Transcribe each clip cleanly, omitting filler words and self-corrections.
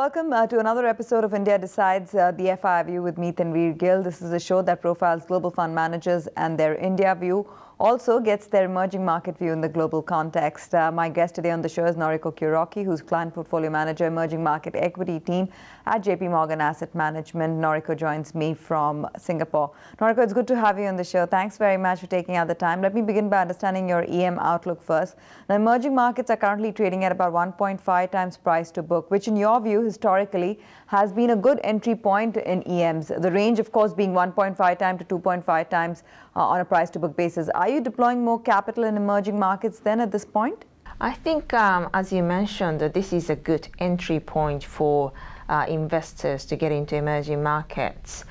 welcome to another episode of India Decides, the FII View with me, Tanveer Gill. This is a show that profiles global fund managers and their India view, also gets their emerging market view in the global context. My guest today on the show is Noriko Kuroki, who's Client Portfolio Manager, Emerging Market Equity Team at JP Morgan Asset Management. Noriko joins me from Singapore. Noriko, it's good to have you on the show. Thanks very much for taking out the time. Let me begin by understanding your EM outlook first. Now, emerging markets are currently trading at about 1.5 times price to book, which in your view, historically, has been a good entry point in EMs. The range, of course, being 1.5 times to 2.5 times on a price to book basis. Are you deploying more capital in emerging markets then at this point? I think, as you mentioned, that this is a good entry point for investors to get into emerging markets.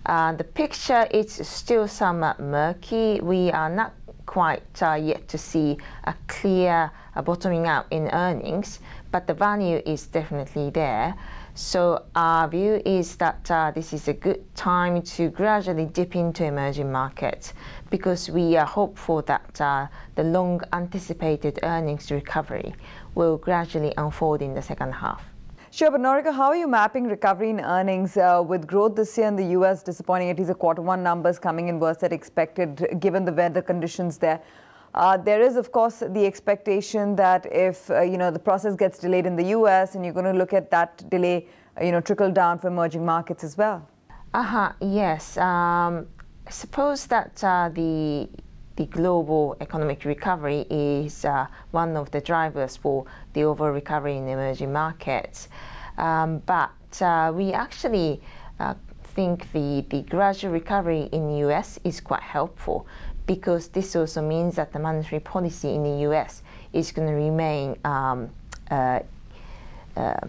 The picture is still somewhat murky. We are not quite yet to see a clear bottoming out in earnings, but the value is definitely there. So our view is that this is a good time to gradually dip into emerging markets because we are hopeful that the long anticipated earnings recovery will gradually unfold in the second half. Sure, but Noriko, how are you mapping recovery in earnings with growth this year in the US disappointing, at least the Q1 numbers coming in worse than expected given the weather conditions there? There is, of course, the expectation that if the process gets delayed in the US, and you're going to look at that delay, trickle down for emerging markets as well. Yes. Suppose that the global economic recovery is one of the drivers for the overall recovery in emerging markets, but we actually think the gradual recovery in the US is quite helpful, because this also means that the monetary policy in the US is going to remain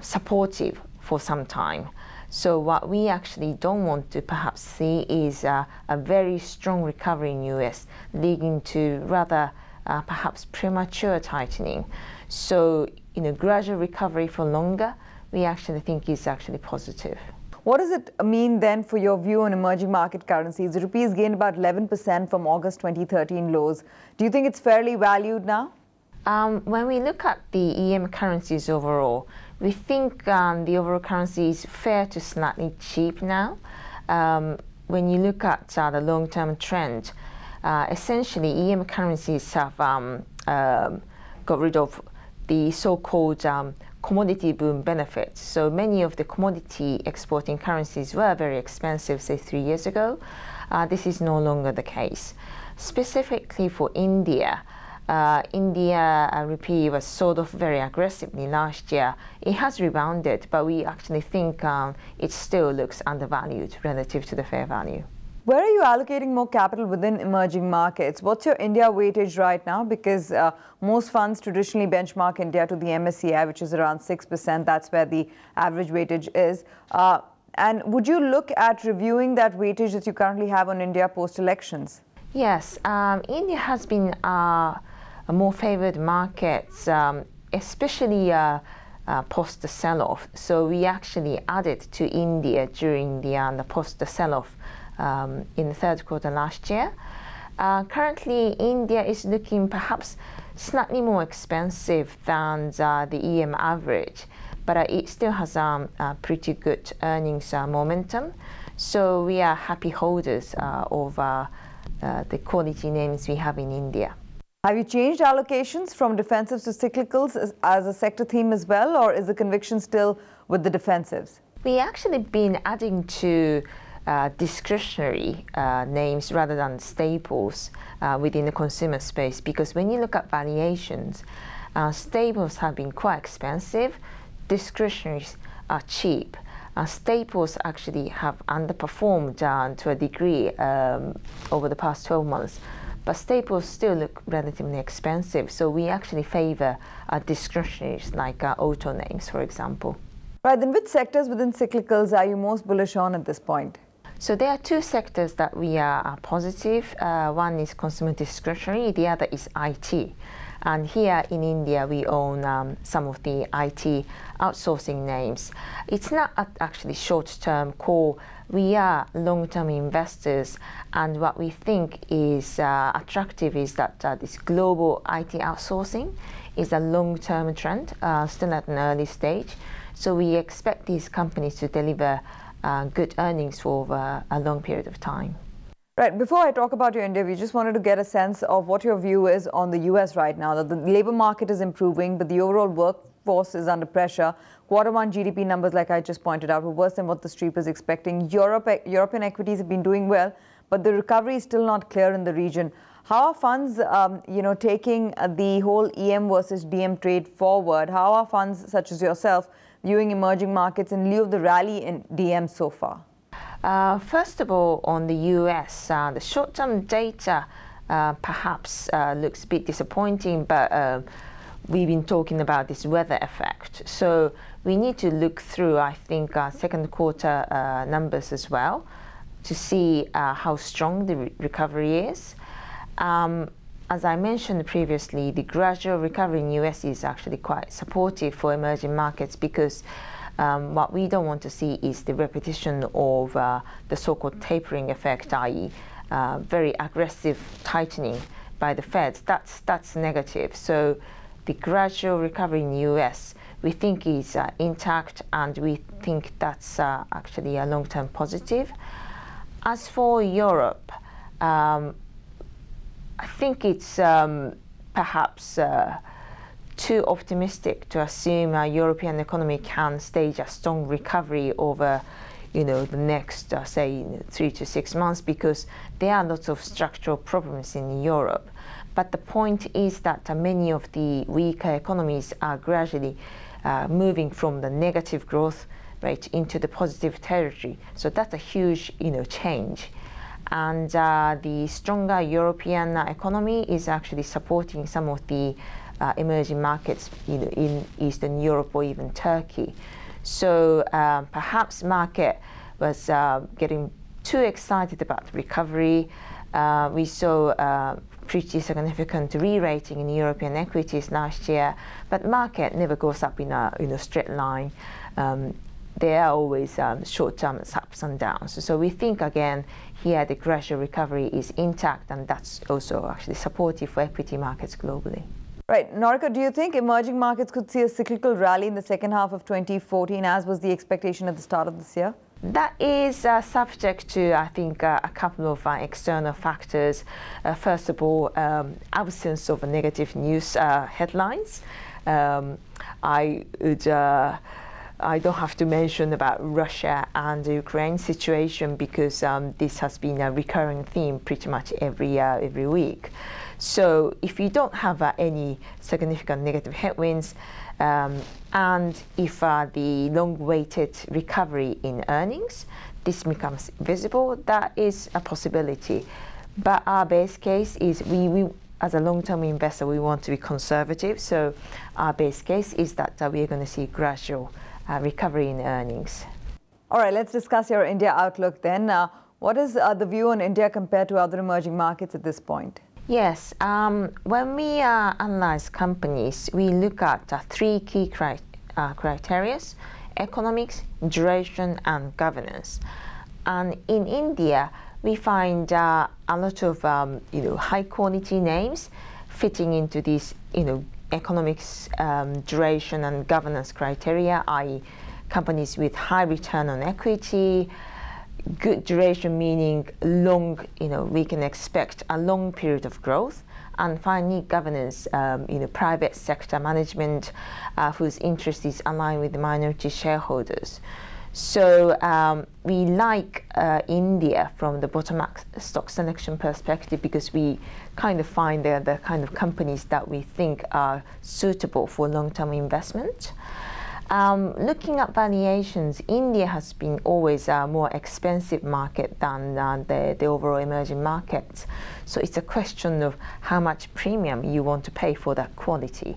supportive for some time. So what we actually don't want to perhaps see is a very strong recovery in US, leading to rather perhaps premature tightening. So gradual recovery for longer, we actually think is actually positive. What does it mean then for your view on emerging market currencies? The rupee has gained about 11% from August 2013 lows. Do you think it's fairly valued now? When we look at the EM currencies overall, we think the overall currency is fair to slightly cheap now. When you look at the long-term trend, essentially EM currencies have got rid of the so-called commodity boom benefits. So many of the commodity exporting currencies were very expensive, say 3 years ago. This is no longer the case. Specifically for India, India rupee was sold off very aggressively last year. It has rebounded, but we actually think it still looks undervalued relative to the fair value. Where are you allocating more capital within emerging markets? What's your India weightage right now? Because most funds traditionally benchmark India to the MSCI, which is around 6%. That's where the average weightage is. And would you look at reviewing that weightage that you currently have on India post-elections? Yes, India has been a more favored market, especially post the sell-off. So we actually added to India during the post the sell-off in the third quarter last year. Currently, India is looking perhaps slightly more expensive than the EM average, but it still has a pretty good earnings momentum. So we are happy holders of the quality names we have in India. Have you changed allocations from defensives to cyclicals as a sector theme as well, or is the conviction still with the defensives? We actually been adding to discretionary names rather than staples within the consumer space, because when you look at valuations, staples have been quite expensive, discretionaries are cheap. Staples actually have underperformed to a degree over the past 12 months, but staples still look relatively expensive, so we actually favor discretionaries like auto names, for example. Right, then which sectors within cyclicals are you most bullish on at this point? So there are two sectors that we are positive. One is consumer discretionary, the other is IT. And here in India, we own some of the IT outsourcing names. It's not actually short-term core. We are long-term investors, and what we think is attractive is that this global IT outsourcing is a long-term trend, still at an early stage. So we expect these companies to deliver good earnings for a long period of time. Right. Before I talk about your India, we just wanted to get a sense of what your view is on the US right now. That the labor market is improving, but the overall workforce is under pressure. Q1 GDP numbers, like I just pointed out, were worse than what the Street was expecting. European equities have been doing well, but the recovery is still not clear in the region. How are funds, taking the whole EM versus DM trade forward? How are funds such as yourself viewing emerging markets in lieu of the rally in DM so far? First of all, on the US, the short-term data perhaps looks a bit disappointing, but we've been talking about this weather effect. So we need to look through, I think, second quarter numbers as well to see how strong the recovery is. As I mentioned previously, the gradual recovery in US is actually quite supportive for emerging markets because what we don't want to see is the repetition of the so-called tapering effect, i.e. Very aggressive tightening by the Fed. That's negative. So the gradual recovery in the US we think is intact, and we think that's actually a long-term positive. As for Europe, I think it's perhaps too optimistic to assume a European economy can stage a strong recovery over, the next, say, 3 to 6 months, because there are lots of structural problems in Europe. But the point is that many of the weaker economies are gradually moving from the negative growth rate into the positive territory. So that's a huge, change. And the stronger European economy is actually supporting some of the emerging markets, in Eastern Europe or even Turkey. So perhaps market was getting too excited about recovery. We saw pretty significant re-rating in European equities last year, but market never goes up in a straight line. There are always short-term ups and downs. So we think, again, here the gradual recovery is intact, and that's also actually supportive for equity markets globally. Right. Noriko, do you think emerging markets could see a cyclical rally in the second half of 2014, as was the expectation at the start of this year? That is subject to, I think, a couple of external factors. First of all, absence of negative news headlines. I don't have to mention about Russia and the Ukraine situation, because this has been a recurring theme pretty much every week. So if you don't have any significant negative headwinds, and if the long-awaited recovery in earnings, this becomes visible, that is a possibility. But our base case is we as a long-term investor, we want to be conservative. So our base case is that we are going to see gradual recovery in earnings. All right, let's discuss your India outlook then. What is the view on India compared to other emerging markets at this point? Yes, when we analyze companies, we look at 3 key criteria: economics, duration, and governance. And in India, we find a lot of high-quality names fitting into these economics, duration, and governance criteria, i.e. companies with high return on equity. Good duration meaning long, we can expect a long period of growth. And finally, governance, private sector management whose interest is aligned with the minority shareholders. So we like India from the bottom-up stock selection perspective, because we kind of find the kind of companies that we think are suitable for long-term investment. Looking at valuations, India has been always a more expensive market than the overall emerging markets. So it's a question of how much premium you want to pay for that quality.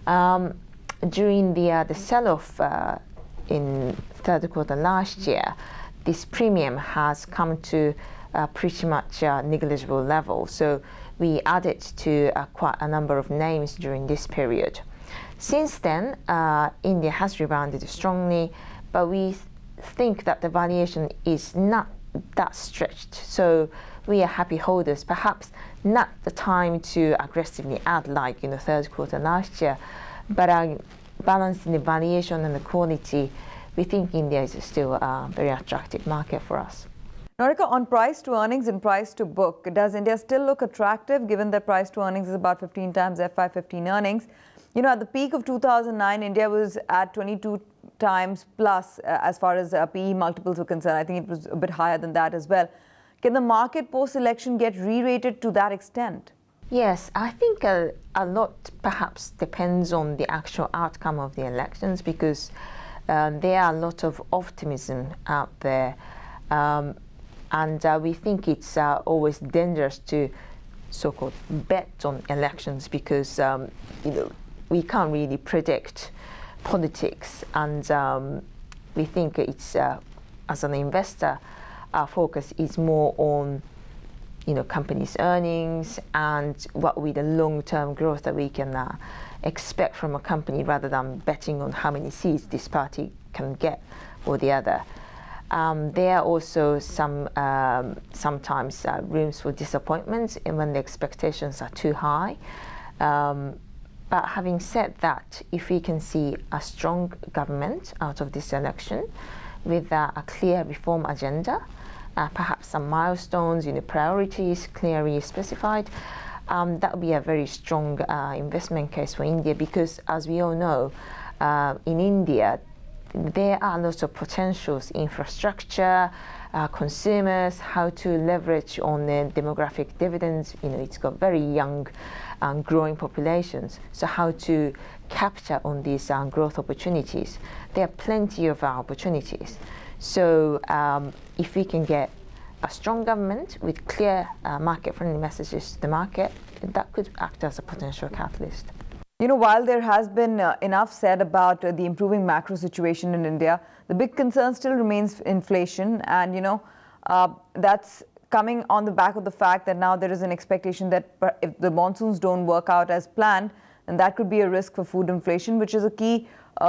During the sell-off in third quarter last year, this premium has come to pretty much a negligible level. So we added to quite a number of names during this period. Since then, India has rebounded strongly, but we think that the valuation is not that stretched. So we are happy holders. Perhaps not the time to aggressively add like third quarter last year, but balancing the valuation and the quality, we think India is still a very attractive market for us. Noriko, on price to earnings and price to book, does India still look attractive given that price to earnings is about 15 times FI 15 earnings? You know, at the peak of 2009, India was at 22 times plus as far as PE multiples were concerned. I think it was a bit higher than that as well. Can the market post-election get re-rated to that extent? Yes, I think a lot perhaps depends on the actual outcome of the elections, because there are a lot of optimism out there. And we think it's always dangerous to so-called bet on elections, because you know, we can't really predict politics, and we think it's as an investor, our focus is more on companies' earnings and what will be the long-term growth that we can expect from a company, rather than betting on how many seats this party can get or the other. There are also sometimes rooms for disappointments when the expectations are too high. But having said that, if we can see a strong government out of this election with a clear reform agenda, perhaps some milestones, priorities clearly specified, that would be a very strong investment case for India, because as we all know, in India, there are lots of potentials: infrastructure, consumers, how to leverage on the demographic dividends. It's got very young and growing populations. So how to capture on these growth opportunities. There are plenty of opportunities. So if we can get a strong government with clear market-friendly messages to the market, that could act as a potential catalyst. While there has been enough said about the improving macro situation in India, the big concern still remains inflation. And, that's coming on the back of the fact that now there is an expectation that if the monsoons don't work out as planned, then that could be a risk for food inflation, which is a key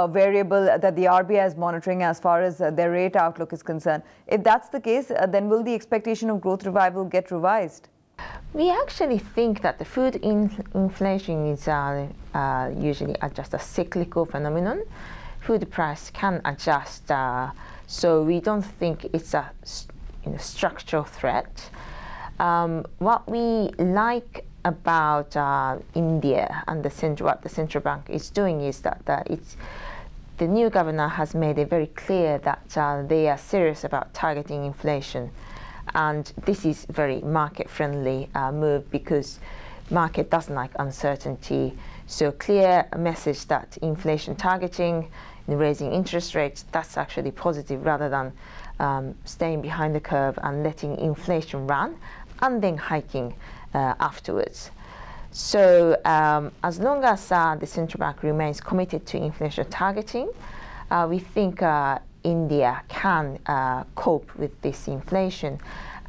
variable that the RBI is monitoring as far as their rate outlook is concerned. If that's the case, then will the expectation of growth revival get revised? We actually think that the food inflation is usually just a cyclical phenomenon. Food price can adjust, so we don't think it's a structural threat. What we like about India and what the central bank is doing is that the new governor has made it very clear that they are serious about targeting inflation. And this is very market-friendly move, because market doesn't like uncertainty. So clear message that inflation targeting, raising interest rates, that's actually positive, rather than staying behind the curve and letting inflation run and then hiking afterwards. So as long as the central bank remains committed to inflation targeting, we think India can cope with this inflation.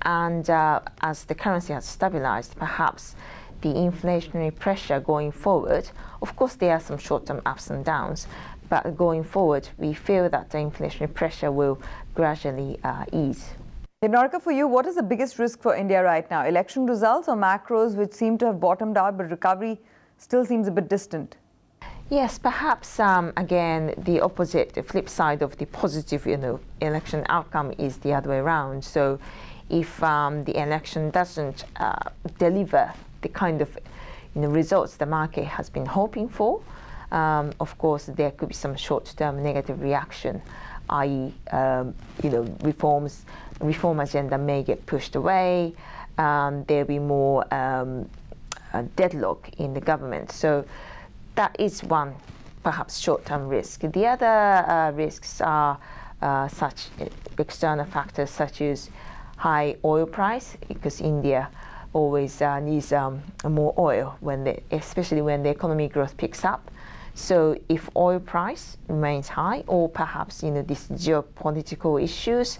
And as the currency has stabilized, perhaps the inflationary pressure going forward, of course there are some short-term ups and downs, but going forward we feel that the inflationary pressure will gradually ease. Noriko, for you, what is the biggest risk for India right now? Election results or macros, which seem to have bottomed out, but recovery still seems a bit distant? Yes, perhaps again the opposite, the flip side of the positive election outcome is the other way around. So if the election doesn't deliver the kind of results the market has been hoping for, of course there could be some short-term negative reaction, i.e. reform agenda may get pushed away, there'll be more deadlock in the government. So that is one perhaps short-term risk. The other risks are such external factors such as high oil price, because India always needs more oil especially when the economy growth picks up. So if oil price remains high, or perhaps these geopolitical issues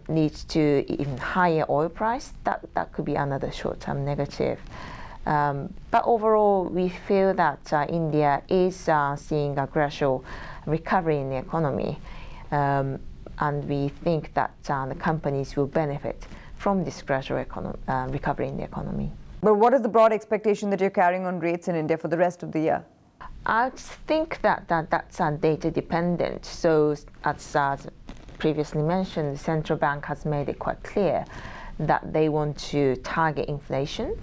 leads to even higher oil price, that could be another short-term negative. But overall, we feel that India is seeing a gradual recovery in the economy, and we think that the companies will benefit from this gradual recovery in the economy. But what is the broad expectation that you're carrying on rates in India for the rest of the year? I think that's data dependent. So as previously mentioned, the central bank has made it quite clear that they want to target inflation.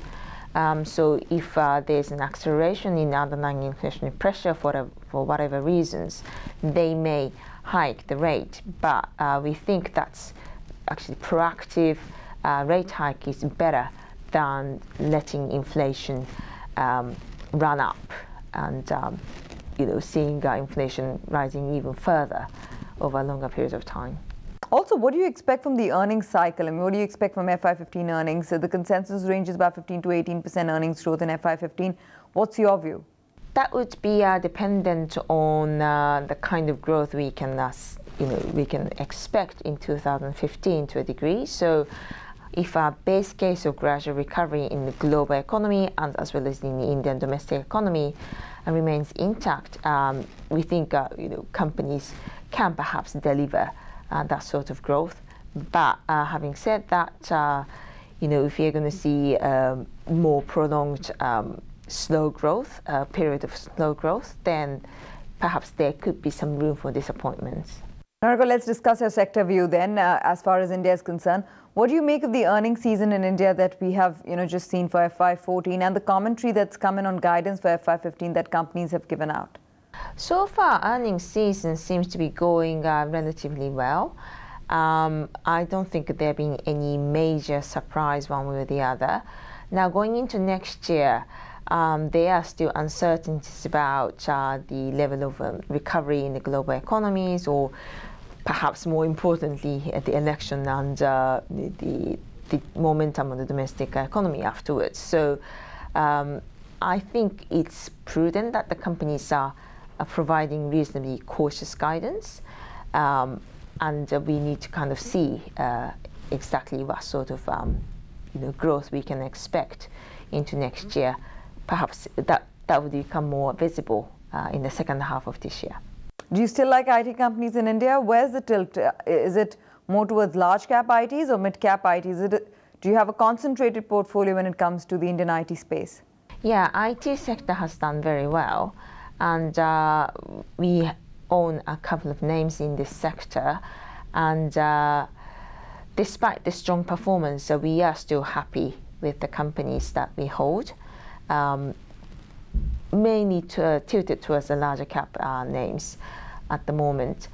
So if there's an acceleration in underlying inflationary pressure for whatever reasons, they may hike the rate. But we think that's actually proactive rate hike is better than letting inflation run up and seeing inflation rising even further over a longer period of time. Also, what do you expect from the earnings cycle? I mean, what do you expect from FY15 earnings? So the consensus range is about 15 to 18% earnings growth in FY15. What's your view? That would be dependent on the kind of growth we can expect in 2015 to a degree. So if our base case of gradual recovery in the global economy and as well as in the Indian domestic economy remains intact, we think companies can perhaps deliver that sort of growth. But having said that, if you're going to see more prolonged slow growth, period of slow growth, then perhaps there could be some room for disappointments. Noriko, let's discuss your sector view then as far as India is concerned. What do you make of the earnings season in India that we have just seen for FY14 and the commentary that's come in on guidance for FY15 that companies have given out? So far, earnings season seems to be going relatively well. I don't think there have been any major surprise one way or the other. Now, going into next year, there are still uncertainties about the level of recovery in the global economies, or perhaps more importantly, the election and the momentum of the domestic economy afterwards. So I think it's prudent that the companies are providing reasonably cautious guidance, and we need to kind of see exactly what sort of growth we can expect into next year. Perhaps that would become more visible in the second half of this year. Do you still like IT companies in India? Where's the tilt? Is it more towards large cap ITs or mid cap ITs? Do you have a concentrated portfolio when it comes to the Indian IT space? Yeah, IT sector has done very well, and we own a couple of names in this sector, and despite the strong performance, we are still happy with the companies that we hold, mainly tilted towards the larger cap names at the moment,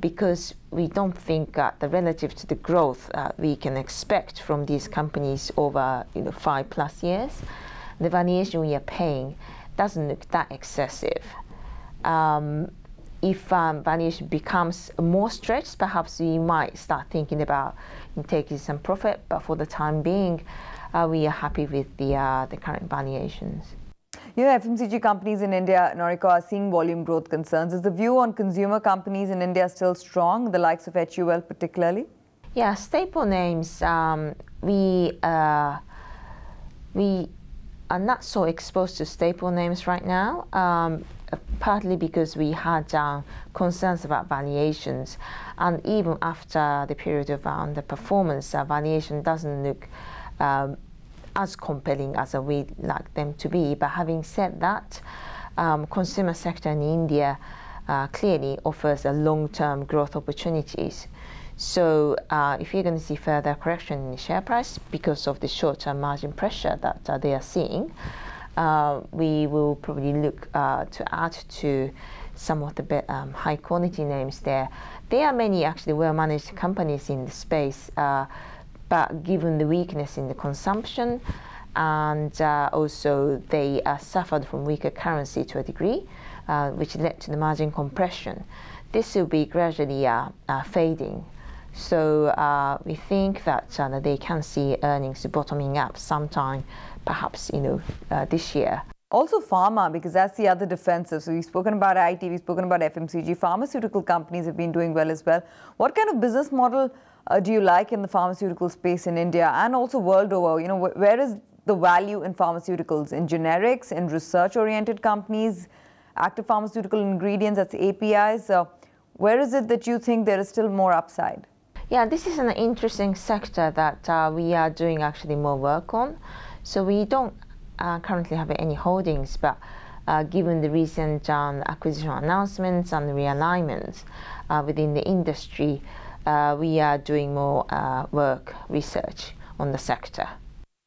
because we don't think that relative to the growth we can expect from these companies over 5+ years, the valuation we are paying doesn't look that excessive. If valuation becomes more stretched, perhaps we might start thinking about taking some profit. But for the time being, we are happy with the current valuations. FMCG companies in India, Noriko, are seeing volume growth concerns. Is the view on consumer companies in India still strong, the likes of HUL particularly? Yeah, staple names, we are not so exposed to staple names right now, partly because we had concerns about valuations. And even after the period of underperformance, valuation doesn't look as compelling as we'd like them to be. But having said that, consumer sector in India clearly offers a long-term growth opportunities. So if you're going to see further correction in the share price because of the short-term margin pressure that they are seeing, we will probably look to add to some of the high-quality names there. There are many actually well-managed companies in the space, but given the weakness in the consumption, and also they suffered from weaker currency to a degree, which led to the margin compression. This will be gradually fading. So we think that they can see earnings bottoming up sometime, perhaps this year. Also pharma, because that's the other defensive. So we've spoken about IT, we've spoken about FMCG. Pharmaceutical companies have been doing well as well. What kind of business model do you like in the pharmaceutical space in India and also world over? Where is the value in pharmaceuticals? In generics, in research-oriented companies, active pharmaceutical ingredients, that's APIs? Where is it that you think there is still more upside? Yeah, this is an interesting sector that we are doing actually more work on. So we don't currently have any holdings, but given the recent acquisition announcements and realignments within the industry, we are doing more research on the sector.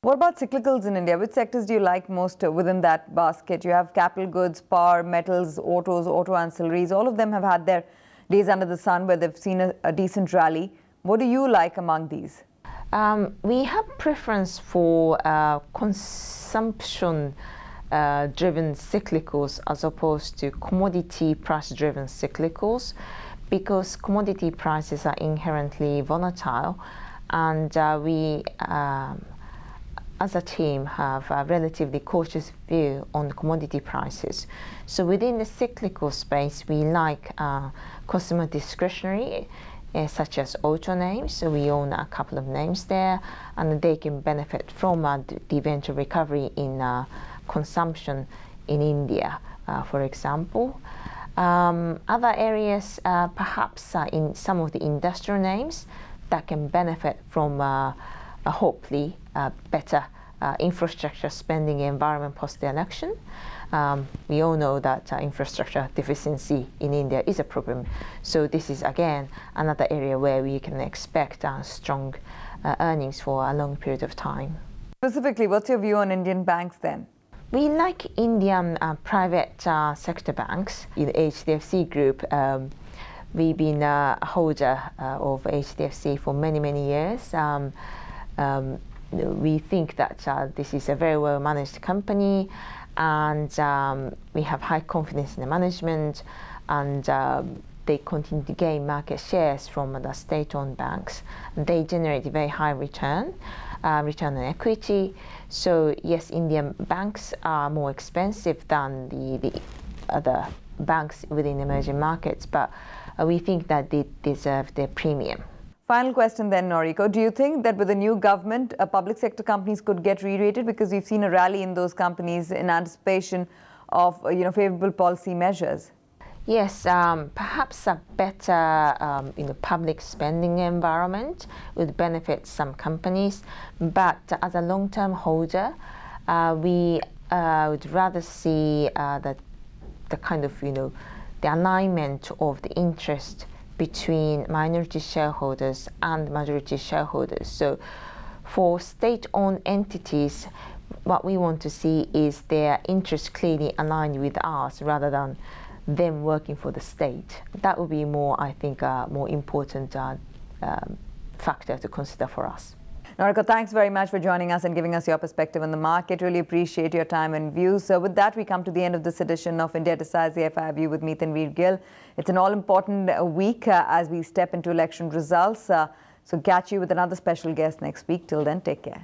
What about cyclicals in India? Which sectors do you like most within that basket? You have capital goods, power, metals, autos, auto ancillaries. All of them have had their days under the sun where they've seen a decent rally. What do you like among these? We have preference for consumption driven cyclicals as opposed to commodity price driven cyclicals, because commodity prices are inherently volatile, and we as a team have a relatively cautious view on commodity prices. So within the cyclical space, we like consumer discretionary, such as auto names. So we own a couple of names there, and they can benefit from the eventual recovery in consumption in India, for example. Other areas, perhaps in some of the industrial names that can benefit from hopefully better infrastructure spending environment post the election. We all know that infrastructure deficiency in India is a problem. So this is again another area where we can expect strong earnings for a long period of time. Specifically, what's your view on Indian banks then? We like Indian private sector banks. In the HDFC Group, we've been a holder of HDFC for many, many years. We think that this is a very well managed company, and we have high confidence in the management, and they continue to gain market shares from the state-owned banks. They generate a very high return on equity. So yes, Indian banks are more expensive than the other banks within emerging markets, but we think that they deserve their premium. Final question then, Noriko. Do you think that with the new government, public sector companies could get re-rated, because we've seen a rally in those companies in anticipation of favorable policy measures? Yes, perhaps a better public spending environment would benefit some companies, but as a long-term holder, we would rather see the kind of the alignment of the interest between minority shareholders and majority shareholders. So for state-owned entities, what we want to see is their interests clearly aligned with ours rather than them working for the state. That would be more, I think, a more important factor to consider for us. Noriko, thanks very much for joining us and giving us your perspective on the market. Really appreciate your time and views. So with that, we come to the end of this edition of India Decides, the FII View with Meet and Veer Gill. It's an all-important week as we step into election results. So catch you with another special guest next week. Till then, take care.